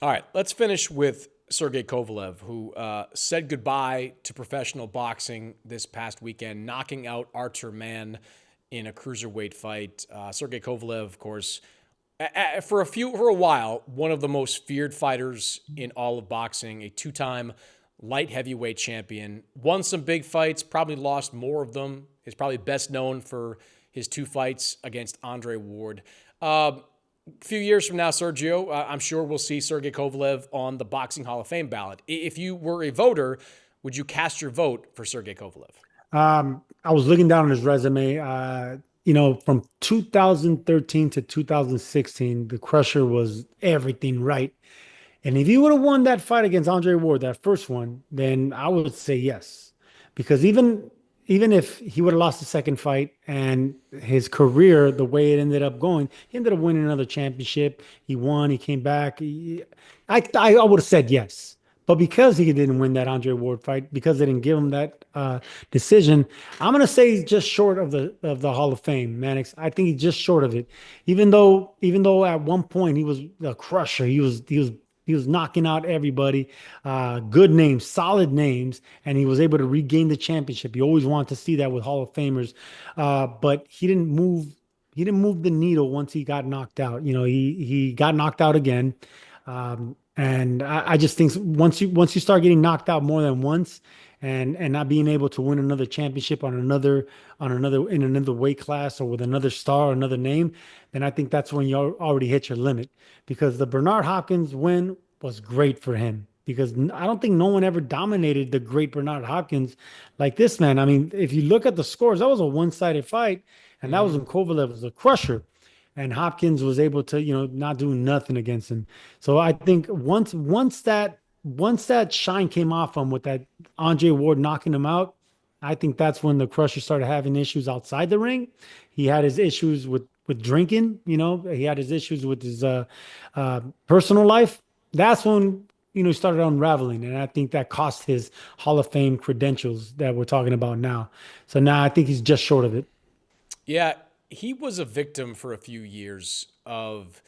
All right, let's finish with Sergey Kovalev, who said goodbye to professional boxing this past weekend, knocking out Artur Mann in a cruiserweight fight. Sergey Kovalev, of course, for a while, one of the most feared fighters in all of boxing, a two-time light heavyweight champion, won some big fights, probably lost more of them. Is probably best known for his two fights against Andre Ward. A few years from now, Sergio, I'm sure we'll see Sergey Kovalev on the Boxing Hall of Fame ballot. If you were a voter, would you cast your vote for Sergey Kovalev? I was looking down on his resume. From 2013 to 2016, the Crusher was everything right. And if he would have won that fight against Andre Ward, that first one, then I would say yes. Because even if he would have lost the second fight and his career, the way it ended up going, he ended up winning another championship. He won, he came back. I would have said yes. But because he didn't win that Andre Ward fight, because they didn't give him that decision, I'm gonna say he's just short of the Hall of Fame, Mannix. I think he's just short of it. Even though at one point he was a crusher, he was knocking out everybody, good names, solid names, and he was able to regain the championship. You always want to see that with Hall of Famers, but he didn't move. He didn't move the needle once he got knocked out. He got knocked out again. And I just think once you start getting knocked out more than once and not being able to win another championship on another in another weight class or with another star or another name, then I think that's when you already hit your limit. Because the Bernard Hopkins win was great for him. Because I don't think no one ever dominated the great Bernard Hopkins like this man. I mean, if you look at the scores, that was a one-sided fight, and that was Mm-hmm. when Kovalev was a crusher and Hopkins was able to, not do nothing against him. So I think once that shine came off him with that Andre Ward knocking him out, I think that's when the Crusher started having issues outside the ring. He had his issues with drinking, he had his issues with his personal life. That's when he started unraveling, and I think that cost his Hall of Fame credentials that we're talking about now. So now I think he's just short of it. Yeah, he was a victim for a few years of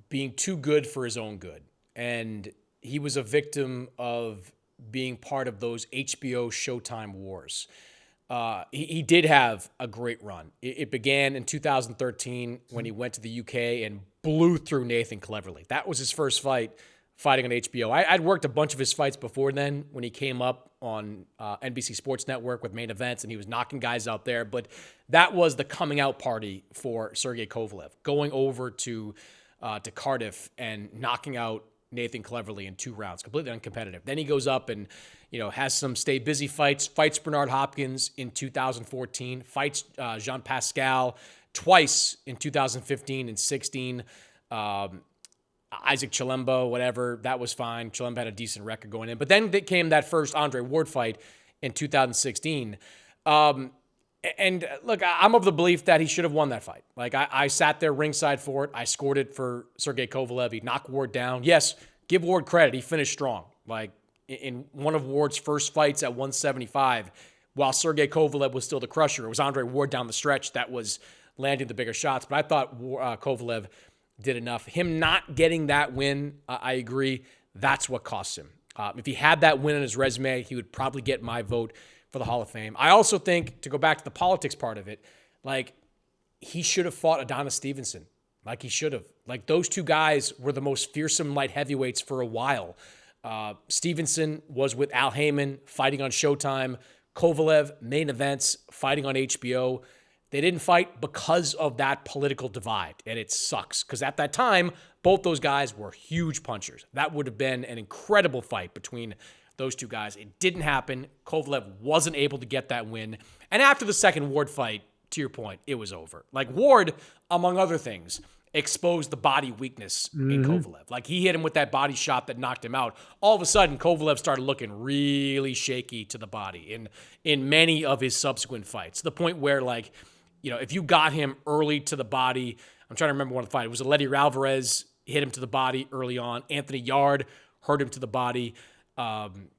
being too good for his own good. And he was a victim of being part of those HBO Showtime wars. He did have a great run. It began in 2013 when he went to the UK and blew through Nathan Cleverly. That was his first fight fighting on HBO. I'd worked a bunch of his fights before then when he came up on NBC Sports Network with main events and he was knocking guys out there. But that was the coming out party for Sergey Kovalev, going over to Cardiff and knocking out Nathan Cleverly in 2 rounds, completely uncompetitive. Then he goes up and has some stay busy fights Bernard Hopkins in 2014, fights Jean Pascal twice in 2015 and 16. Isaac Chilembo, whatever, that was fine. Chilembo had a decent record going in. But then came that first Andre Ward fight in 2016. And look, I'm of the belief that he should have won that fight. Like, I sat there ringside for it. I scored it for Sergey Kovalev. He knocked Ward down. Yes, give Ward credit. He finished strong. Like, in one of Ward's first fights at 175, while Sergey Kovalev was still the crusher, it was Andre Ward down the stretch that was landing the bigger shots. But I thought Kovalev did enough. Him not getting that win, I agree, that's what costs him. If he had that win on his resume, he would probably get my vote for the Hall of Fame. I also think, to go back to the politics part of it, like, he should have fought Adonis Stevenson. Like, he should have. Like, those two guys were the most fearsome light heavyweights for a while. Stevenson was with Al Heyman fighting on Showtime. Kovalev, main events, fighting on HBO. They didn't fight because of that political divide, and it sucks. Because at that time, both those guys were huge punchers. That would have been an incredible fight between those two guys. It didn't happen. Kovalev wasn't able to get that win. And after the second Ward fight, to your point, it was over. Like, Ward, among other things, exposed the body weakness in Hmm. Kovalev. Like, he hit him with that body shot that knocked him out. All of a sudden, Kovalev started looking really shaky to the body in many of his subsequent fights. To the point where, like, if you got him early to the body, I'm trying to remember one of the fight. It was Letty Alvarez hit him to the body early on. Anthony Yard hurt him to the body.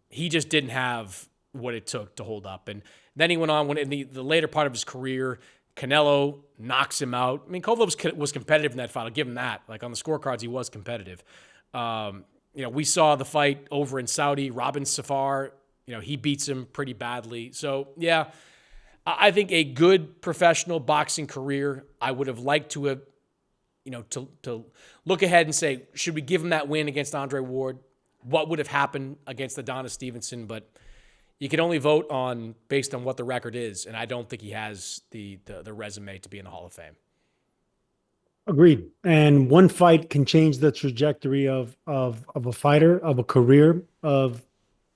He just didn't have what it took to hold up. And then he went on when in the later part of his career, Canelo knocks him out. I mean, Kovalev was competitive in that fight. I'll give him that. Like, on the scorecards, he was competitive. We saw the fight over in Saudi. Robin Safar, he beats him pretty badly. So, yeah, I think a good professional boxing career. I would have liked to have, to look ahead and say, should we give him that win against Andre Ward? What would have happened against Adonis Stevenson? But you can only vote on based on what the record is, and I don't think he has the resume to be in the Hall of Fame. Agreed. And one fight can change the trajectory of a fighter, of a career, of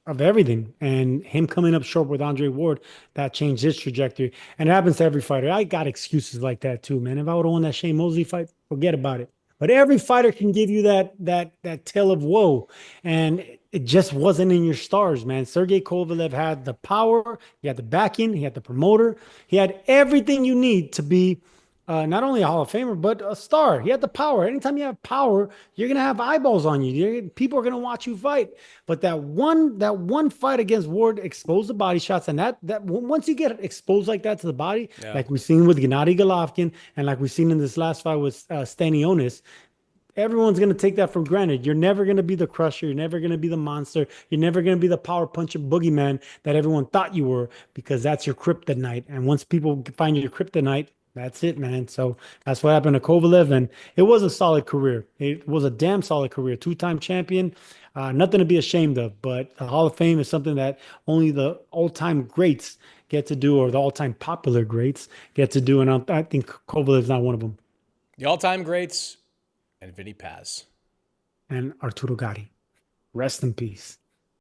everything. And him coming up short with Andre Ward, that changed his trajectory. And it happens to every fighter. I got excuses like that too, man. If I would have won that Shane Mosley fight, forget about it. But every fighter can give you that tale of woe. And it just wasn't in your stars, man. Sergey Kovalev had the power, he had the backing, he had the promoter, he had everything you need to be not only a Hall of Famer, but a star. He had the power. Anytime you have power, you're gonna have eyeballs on you. People are gonna watch you fight. But that one fight against Ward exposed the body shots, and that once you get exposed like that to the body, Yeah. like we've seen with Gennady Golovkin, and like we've seen in this last fight with Stanionis, everyone's going to take that for granted. You're never going to be the crusher. You're never going to be the monster. You're never going to be the power punching boogeyman that everyone thought you were, because that's your kryptonite. And once people find your kryptonite, that's it, man. So that's what happened to Kovalev. And it was a solid career. It was a damn solid career. Two-time champion. Nothing to be ashamed of. But the Hall of Fame is something that only the all-time greats get to do, or the all-time popular greats get to do. And I think Kovalev's not one of them. The all-time greats and Vinny Paz. And Arturo Gatti. Rest in peace.